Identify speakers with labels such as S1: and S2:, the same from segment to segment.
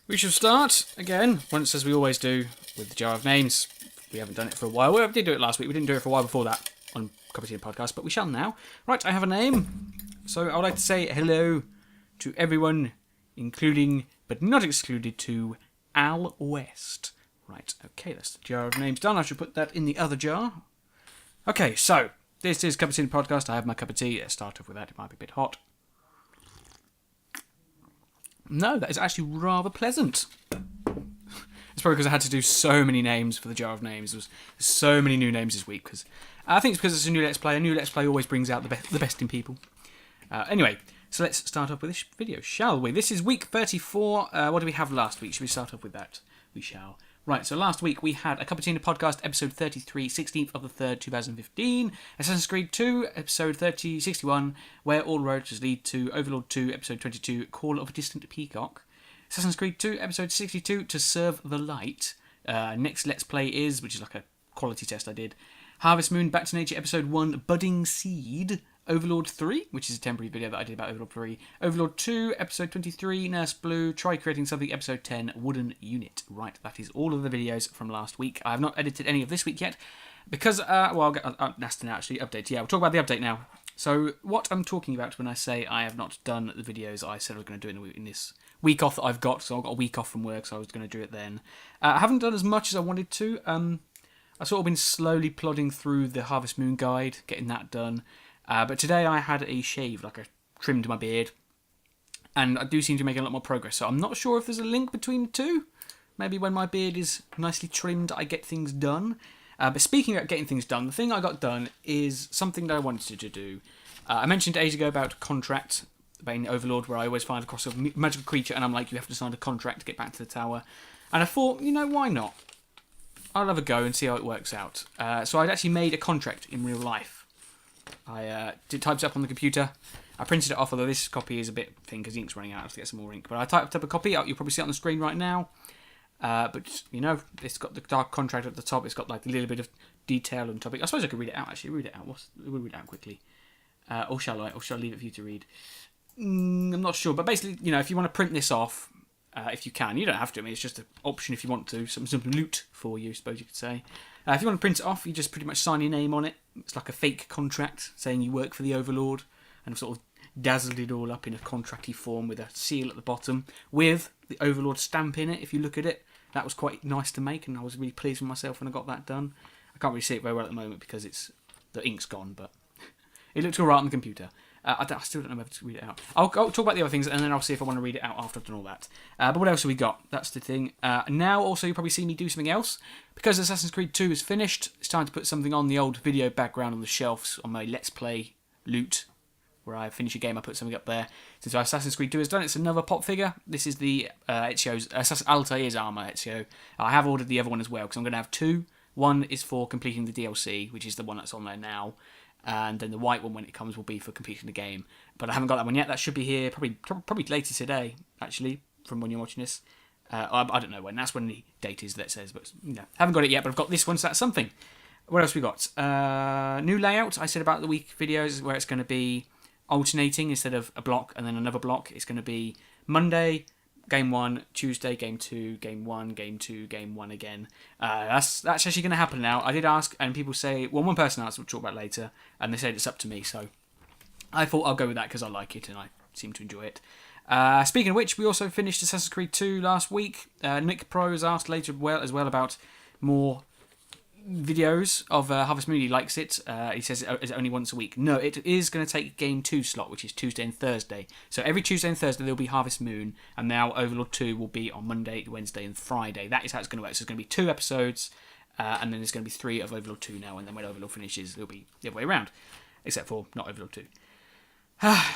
S1: We shall start, again, once as we always do, with the jar of names. We haven't done it for a while. We did do it last week. We didn't do it for a while before that on Copy Podcast, but we shall now. Right, I have a name. So I would like to say hello to everyone, including, but not excluded to, Al West. Right, okay, that's the jar of names done. I should put that in the other jar. Okay, so, this is Cup of Tea Podcast. I have my cup of tea. Let's start off with that. It might be a bit hot. No, that is actually rather pleasant. It's probably because I had to do so many names for the jar of names. There was so many new names this week. Because I think it's because it's a new Let's Play. A new Let's Play always brings out the best in people. Anyway, so let's start off with this video, shall we? This is week 34. What did we have last week? Should we start off with that? We shall. Right, so last week we had A Cup of Tea Podcast, episode 33, 16th of the 3rd, 2015. Assassin's Creed 2, episode 61, Where All Roads Lead to. Overlord 2, episode 22, Call of a Distant Peacock. Assassin's Creed 2, episode 62, To Serve the Light. Next Let's Play is, which is like a quality test I did, Harvest Moon Back to Nature, episode 1, Budding Seed. Overlord 3, which is a temporary video that I did about Overlord 3. Overlord 2, episode 23, Nurse Blue, Try Creating Something, episode 10, Wooden Unit. Right, that is all of the videos from last week. I have not edited any of this week yet, because, I'll get, that's to now actually update. Yeah, we'll talk about the update now. So, what I'm talking about when I say I have not done the videos I said I was going to do in this week off that I've got, so I've got a week off from work, so I was going to do it then. I haven't done as much as I wanted to. I've sort of been slowly plodding through the Harvest Moon guide, getting that done. But today I had a shave, like I trimmed my beard, and I do seem to be making a lot more progress, so I'm not sure if there's a link between the two. Maybe when my beard is nicely trimmed, I get things done. But speaking about getting things done, the thing I got done is something that I wanted to do. I mentioned ages ago about contract, about Overlord, where I always find across a magical creature, and I'm like, you have to sign a contract to get back to the tower. And I thought, you know, why not? I'll have a go and see how it works out. So I'd actually made a contract in real life. I typed it up on the computer. I printed it off, although this copy is a bit thin because the ink's running out. I have to get some more ink. But I typed up a copy. You'll probably see it on the screen right now. But, you know, it's got the dark contract at the top. It's got like a little bit of detail on topic. I suppose I could read it out, actually. Read it out. We'll read it out quickly. Or shall I? Or shall I leave it for you to read? I'm not sure. But basically, you know, if you want to print this off, if you can. You don't have to. I mean, it's just an option if you want to. Some loot for you, I suppose you could say. If you want to print it off, you just pretty much sign your name on it. It's like a fake contract saying you work for the Overlord, and I've sort of dazzled it all up in a contracty form with a seal at the bottom with the Overlord stamp in it. If you look at it, that was quite nice to make, and I was really pleased with myself when I got that done. I can't really see it very well at the moment because the ink's gone, but it looks all right on the computer. I still don't know whether to read it out. I'll talk about the other things, and then I'll see if I want to read it out after I've done all that. But what else have we got? That's the thing. Now, also, you'll probably see me do something else. Because Assassin's Creed 2 is finished, it's time to put something on the old video background on the shelves on my Let's Play loot. Where I finish a game, I put something up there. Since Assassin's Creed 2 is done, it's another pop figure. This is the Ezio's Altair's armor Ezio. I have ordered the other one as well, because I'm going to have two. One is for completing the DLC, which is the one that's on there now. And then the white one, when it comes, will be for completing the game. But I haven't got that one yet. That should be here probably later today, actually, from when you're watching this. I don't know when. That's when the date is that says. But you know, haven't got it yet, but I've got this one, so that's something. What else we got? New layout. I said about the week videos where it's going to be alternating instead of a block and then another block. It's going to be Monday, game 1, Tuesday, game 2, game 1, game 2, game 1 again. That's actually going to happen now. I did ask, and people say, well, one person asked, we'll talk about later, and they said it's up to me, so I thought I'll go with that because I like it and I seem to enjoy it. Speaking of which, we also finished Assassin's Creed 2 last week. Nick Pro has asked later as well about more videos of Harvest Moon. He likes it. He says it's only once a week. No, it is going to take game 2 slot, which is Tuesday and Thursday. So every Tuesday and Thursday there'll be Harvest Moon, and now Overlord 2 will be on Monday, Wednesday and Friday. That is how it's going to work. So it's going to be 2 episodes, and then there's going to be 3 of Overlord 2 now, and then when Overlord finishes, it'll be the other way around. Except for not Overlord 2.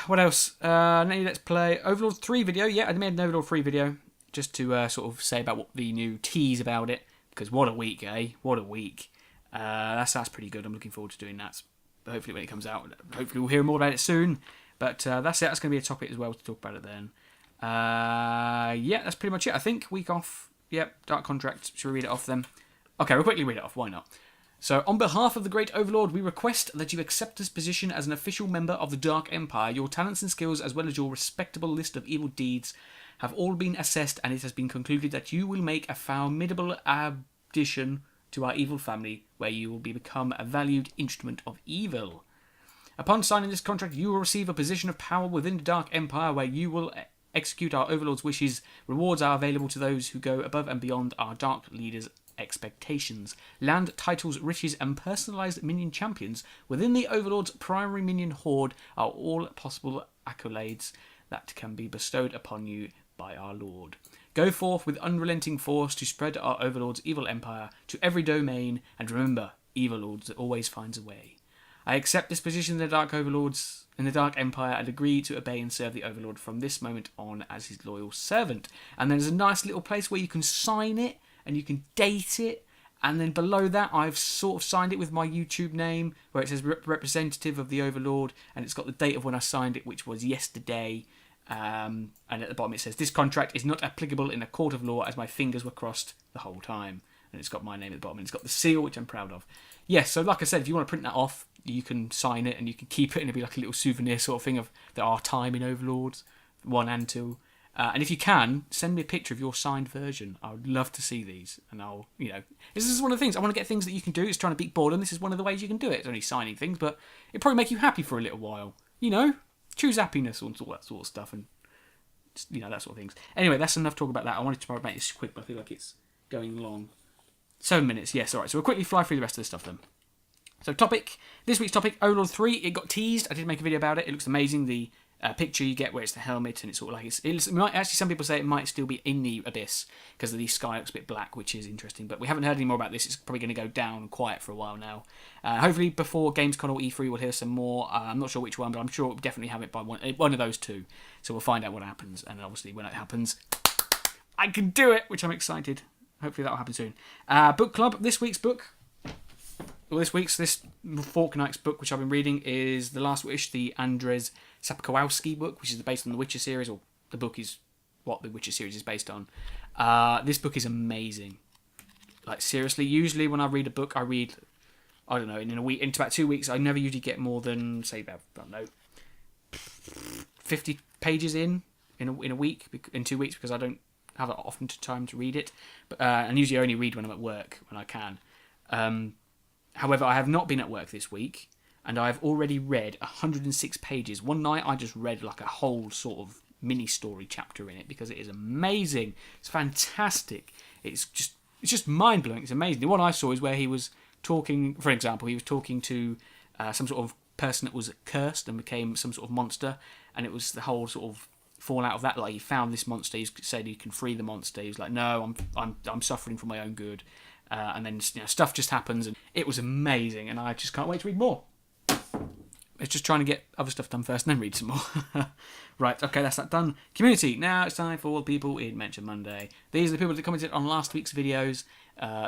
S1: What else? Let's play Overlord 3 video. Yeah, I made an Overlord 3 video just to sort of say about what the new tease about it. Because what a week, eh? What a week. That's pretty good. I'm looking forward to doing that. Hopefully when it comes out. Hopefully we'll hear more about it soon. But that's it. That's going to be a topic as well to talk about it then. Yeah, that's pretty much it. I think week off. Yep, Dark Contract. Should we read it off then? Okay, we'll quickly read it off. Why not? So, on behalf of the Great Overlord, we request that you accept this position as an official member of the Dark Empire. Your talents and skills, as well as your respectable list of evil deeds, have all been assessed, and it has been concluded that you will make a formidable addition to our evil family, where you will become a valued instrument of evil. Upon signing this contract, you will receive a position of power within the Dark Empire, where you will execute our overlord's wishes. Rewards are available to those who go above and beyond our Dark Leader's expectations. Land, titles, riches, and personalised minion champions within the Overlord's primary minion horde are all possible accolades that can be bestowed upon you by our Lord. Go forth with unrelenting force to spread our Overlord's evil empire to every domain, and remember, evil lords always finds a way. I accept this position in the Dark Overlords in the Dark Empire and agree to obey and serve the Overlord from this moment on as his loyal servant. And there's a nice little place where you can sign it and you can date it. And then below that, I've sort of signed it with my YouTube name, where it says representative of the Overlord, and it's got the date of when I signed it, which was yesterday. And at the bottom it says, this contract is not applicable in a court of law, as my fingers were crossed the whole time. And it's got my name at the bottom, and it's got the seal, which I'm proud of. Yes, so like I said, if you want to print that off, you can sign it and you can keep it, and it'll be like a little souvenir sort of thing of our time in Overlords 1 and 2. And if you can, send me a picture of your signed version. I would love to see these. And I'll, this is one of the things. I want to get things that you can do. It's trying to beat boredom. This is one of the ways you can do it. It's only signing things, but it'll probably make you happy for a little while. Choose happiness and all that sort of stuff, and that sort of things. Anyway, that's enough talk about that. I wanted to make this quick, but I feel like it's going long. 7 minutes, yes, alright. So we'll quickly fly through the rest of this stuff then. So this week's topic, Overlord 3. It got teased. I did make a video about it. It looks amazing. The picture you get where it's the helmet, and it's sort of like it might actually, some people say it might still be in the abyss because the sky looks a bit black, which is interesting. But we haven't heard any more about this. It's probably going to go down and quiet for a while now. Hopefully before Gamescom or E3 we'll hear some more. I'm not sure which one, but I'm sure we'll definitely have it by one of those two. So we'll find out what happens, and obviously when it happens, I can do it, which I'm excited. Hopefully that'll happen soon. Book club. This fortnight's book, which I've been reading, is The Last Wish, the Andrzej Sapkowski book, which is based on the Witcher series, or the book is what the Witcher series is based on. This book is amazing. Like, seriously, usually when I read a book, I read, I don't know, in a week, into about 2 weeks, I never usually get more than, say, about, I don't know, 50 pages in a week, in 2 weeks, because I don't have often time to read it. But and usually I only read when I'm at work, when I can. However, I have not been at work this week, and I've already read 106 pages. One night I just read like a whole sort of mini-story chapter in it, because it is amazing. It's fantastic. It's just mind-blowing. It's amazing. The one I saw is where he was talking, for example, he was talking to some sort of person that was cursed and became some sort of monster, and it was the whole sort of fallout of that. Like, he found this monster, he said he can free the monster. He was like, no, I'm suffering for my own good. And then stuff just happens, and it was amazing, and I just can't wait to read more. It's just trying to get other stuff done first and then read some more. Right, okay, that's that done. Community. Now it's time for all the people in Mention Monday. These are the people that commented on last week's videos.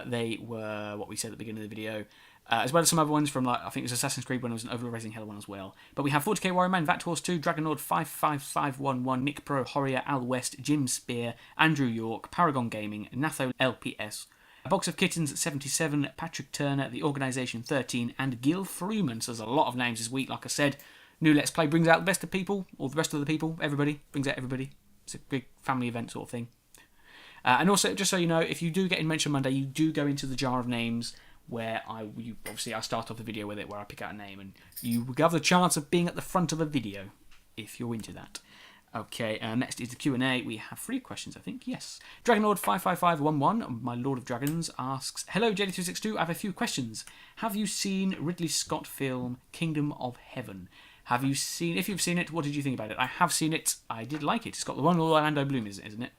S1: They were what we said at the beginning of the video. As well as some other ones from, like, I think it was Assassin's Creed one, it was an Overlord Rising Hell one as well. But we have 40k Warrior Man, Vathorse 2, Dragonlord 55511, Nick Pro, Horrier, Al West, Jim Spear, Andrew York, Paragon Gaming, Natho LPS, A Box of Kittens 77, Patrick Turner, The Organisation 13, and Gil Freeman. So there's a lot of names this week, like I said. New Let's Play brings out the best of people, or the rest of the people, everybody, brings out everybody. It's a big family event sort of thing. And also, just so you know, if you do get in Mention Monday, you do go into the jar of names, where I start off the video with it, where I pick out a name, and you will have the chance of being at the front of a video, if you're into that. Okay, next is the Q&A. We have 3 questions, I think. Yes. Dragonlord 55511, my Lord of Dragons, asks, hello JDTwoSixTwo, I have a few questions. Have you seen Ridley Scott film Kingdom of Heaven? If you've seen it, what did you think about it? I have seen it. I did like it. It's got the one with Orlando Bloom, isn't it?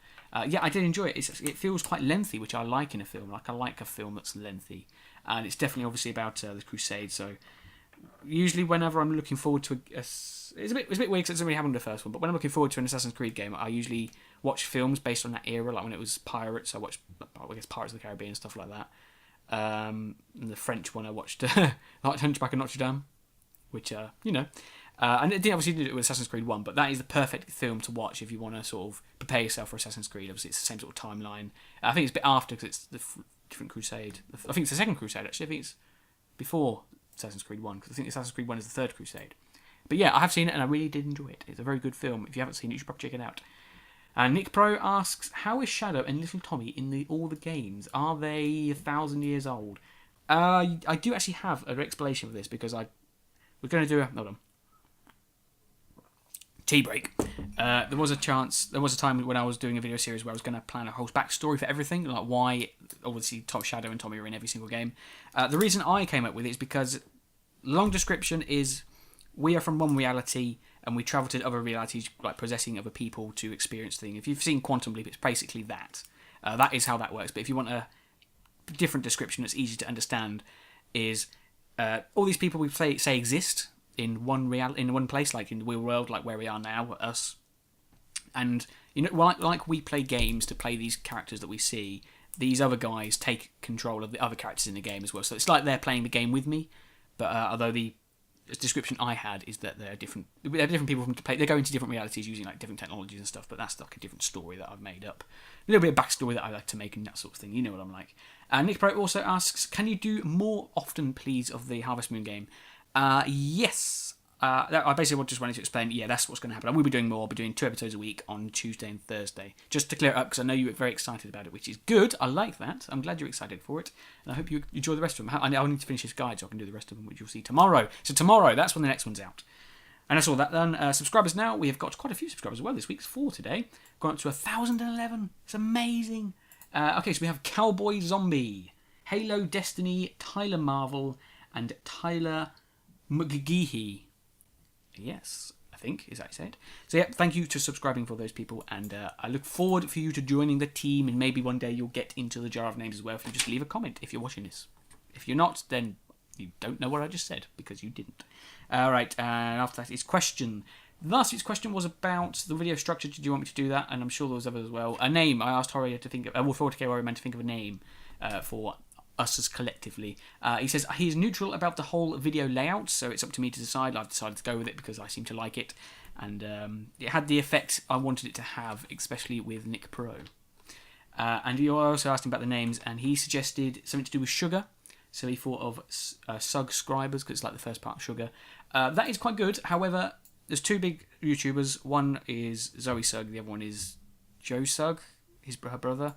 S1: Yeah, I did enjoy it. It feels quite lengthy, which I like in a film. Like, I like a film that's lengthy. And it's definitely obviously about the Crusade. So usually whenever I'm looking forward to it's a bit weird because it doesn't really happen in the first one. But when I'm looking forward to an Assassin's Creed game, I usually watch films based on that era. Like when it was Pirates, I watched Pirates of the Caribbean and stuff like that. And the French one I watched, like Hunchback of Notre Dame, which and it obviously did it with Assassin's Creed 1, but that is the perfect film to watch if you want to sort of prepare yourself for Assassin's Creed. Obviously, it's the same sort of timeline. I think it's a bit after because it's the different Crusade. I think it's the second Crusade, actually. I think it's before Assassin's Creed 1, because I think Assassin's Creed 1 is the third Crusade. But yeah, I have seen it, and I really did enjoy it. It's a very good film. If you haven't seen it, you should probably check it out. Nick Pro asks, how is Shadow and Little Tommy in all the games? Are they 1,000 years old? I do actually have an explanation for this because we're going to do hold on. Tea break. There was a time when I was doing a video series where I was going to plan a whole backstory for everything, like why, obviously, Shadow and Tommy are in every single game. The reason I came up with it is because long description is we are from one reality and we travel to other realities, like possessing other people to experience things. If you've seen Quantum Leap, it's basically that. That is how that works. But if you want a different description that's easy to understand, is all these people we say exist in one place, like in the real world, like where we are now, us. And you know, like we play games to play these characters that we see, these other guys take control of the other characters in the game as well. So it's like they're playing the game with me. But although the description I had is that they're different people from to play. They go into different realities using like different technologies and stuff. But that's like a different story that I've made up. A little bit of backstory that I like to make and that sort of thing. You know what I'm like. Nick Pro also asks, can you do more often, please, of the Harvest Moon game? Yes. I basically just wanted to explain, that's what's going to happen. I will be doing more. I'll be doing 2 episodes a week on Tuesday and Thursday. Just to clear it up, because I know you were very excited about it, which is good. I like that. I'm glad you're excited for it. And I hope you enjoy the rest of them. I'll need to finish this guide so I can do the rest of them, which you'll see tomorrow. So tomorrow, that's when the next one's out. And that's all that done. Subscribers now. We have got quite a few subscribers as well this week. 4 today. Gone up to 1,011. It's amazing. Okay, so we have Cowboy Zombie, Halo Destiny, Tyler Marvel, and Tyler McGeehee. Yes, I think, is that said. So thank you to subscribing for those people, and I look forward for you to joining the team, and maybe one day you'll get into the jar of names as well if you just leave a comment if you're watching this. If you're not, then you don't know what I just said, because you didn't. Alright, and after that is question. Last week's question was about the video structure. Did you want me to do that? And I'm sure there was others as well. A name. I asked Horry to think of, for 40k Horry Man to think of a name for us as collectively. He says he is neutral about the whole video layout, so it's up to me to decide. I've decided to go with it because I seem to like it, and it had the effect I wanted it to have, especially with Nick Pro. And you also asked him about the names, and he suggested something to do with sugar. So he thought of Sug Scribers, because it's like the first part of sugar. That is quite good. However, there's 2 big YouTubers. One is Zoe Sugg, the other one is Joe Sugg, her brother.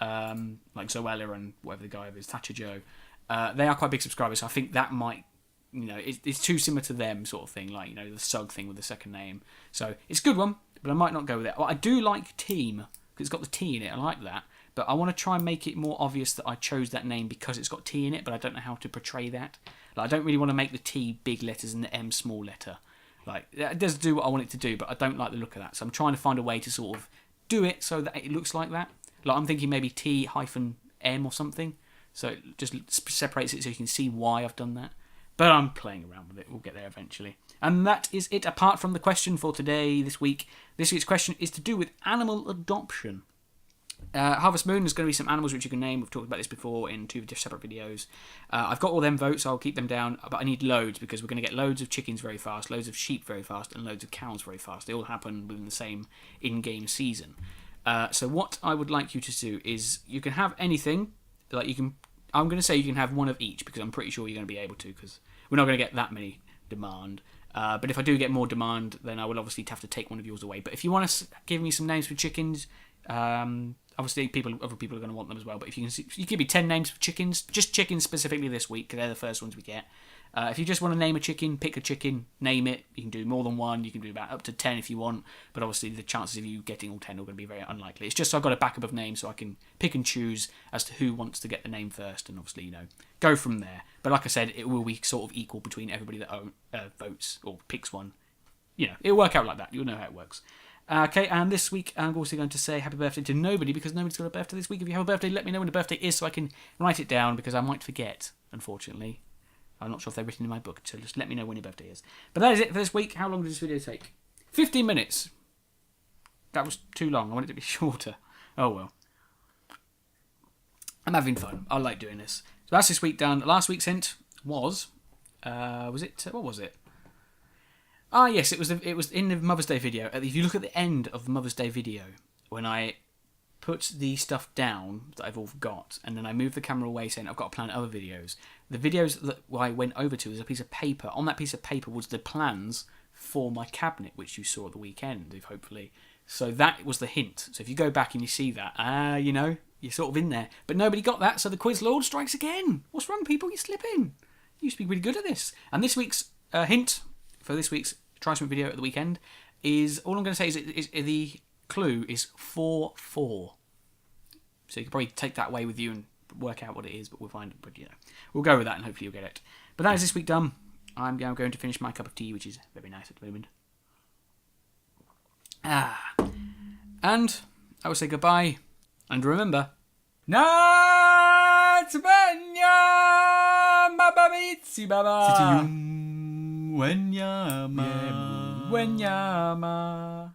S1: Like Zoella and whatever the guy is, Thatcher Joe. They are quite big subscribers, so I think that might, it's too similar to them sort of thing, like, the Sug thing with the second name. So it's a good one, but I might not go with it. Well, I do like Team, because it's got the T in it, I like that. But I want to try and make it more obvious that I chose that name because it's got T in it, but I don't know how to portray that. Like, I don't really want to make the T big letters and the M small letter. Like, it does do what I want it to do, but I don't like the look of that. So I'm trying to find a way to sort of do it so that it looks like that. Like, I'm thinking maybe T-M or something. So it just separates it so you can see why I've done that. But I'm playing around with it. We'll get there eventually. And that is it, apart from the question for today, this week. This week's question is to do with animal adoption. Harvest Moon, there's going to be some animals which you can name. We've talked about this before in 2 separate videos. I've got all them votes, so I'll keep them down. But I need loads, because we're going to get loads of chickens very fast, loads of sheep very fast, and loads of cows very fast. They all happen within the same in-game season. So what I would like you to do is, you can have anything. Like I'm going to say you can have one of each, because I'm pretty sure you're going to be able to, because we're not going to get that many demand. But if I do get more demand, then I will obviously have to take one of yours away. But if you want to give me some names for chickens, obviously other people are going to want them as well. But if you give me 10 names for chickens, just chickens specifically this week, because they're the first ones we get. If you just want to name a chicken, pick a chicken, name it. You can do more than one. You can do about up to 10 if you want. But obviously the chances of you getting all 10 are going to be very unlikely. It's just so I've got a backup of names so I can pick and choose as to who wants to get the name first, and obviously, go from there. But like I said, it will be sort of equal between everybody that votes or picks one. It'll work out like that. You'll know how it works. Okay, and this week I'm also going to say happy birthday to nobody, because nobody's got a birthday this week. If you have a birthday, let me know when the birthday is so I can write it down, because I might forget, unfortunately. I'm not sure if they're written in my book, so just let me know when your birthday is. But that is it for this week. How long does this video take? 15 minutes. That was too long. I wanted it to be shorter. Oh well. I'm having fun. I like doing this. So that's this week done. Last week's hint was what was it? Ah, yes, it was in the Mother's Day video. If you look at the end of the Mother's Day video, when I put the stuff down that I've all got, and then I moved the camera away saying I've got to plan other videos. The videos that I went over to was a piece of paper. On that piece of paper was the plans for my cabinet, which you saw at the weekend, you've hopefully So that was the hint. So if you go back and you see that, you know, you're sort of in there. But nobody got that, so the quiz lord strikes again. What's wrong, people? You're slipping. You used to be really good at this. And this week's hint for this week's Try Something video at the weekend is, all I'm going to say is the clue is 4-4. So you can probably take that away with you and work out what it is, but we'll find it. But, you know, we'll go with that and hopefully you'll get it. But that is this week done. I'm now going to finish my cup of tea, which is very nice at the moment. And I will say goodbye. And remember, Wenyama.